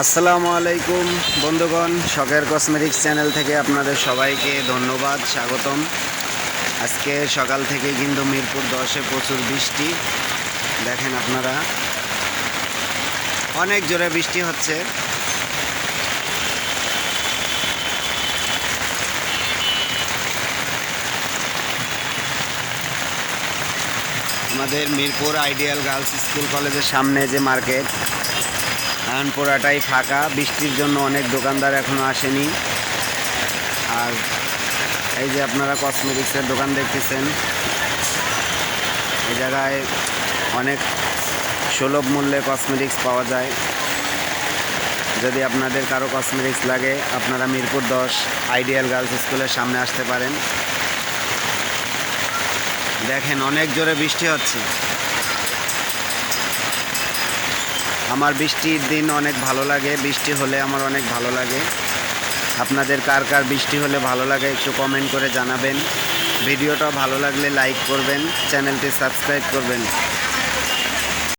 আসসালামু আলাইকুম বন্ধুগণ, শখের কসমেটিক্স চ্যানেল থেকে আপনাদের সবাইকে ধন্যবাদ, স্বাগতম। আজকে সকাল থেকে কিন্তু মিরপুর 10-এ প্রচুর বৃষ্টি। দেখেন আপনারা, অনেক জোরে বৃষ্টি হচ্ছে। আমাদের মিরপুর আইডিয়াল গার্লস স্কুল কলেজের সামনে যে মার্কেট, এখন পুরাটাই ফাঁকা। বৃষ্টির জন্য অনেক দোকানদার এখনও আসেনি। আর এই যে আপনারা কসমেটিক্সের দোকান দেখতেছেন, এই জায়গায় অনেক সুলভ মূল্যে কসমেটিক্স পাওয়া যায়। যদি আপনাদের কারো কসমেটিক্স লাগে, আপনারা মিরপুর 10 আইডিয়াল গার্লস স্কুলের সামনে আসতে পারেন। দেখেন অনেক জোরে বৃষ্টি হচ্ছে। আমার বৃষ্টির দিন অনেক ভালো লাগে, বৃষ্টি হলে আমার অনেক ভালো লাগে। আপনাদের কার কার বৃষ্টি হলে ভালো লাগে একটু কমেন্ট করে জানাবেন। ভিডিওটা ভালো লাগলে লাইক করবেন, চ্যানেলটি সাবস্ক্রাইব করবেন।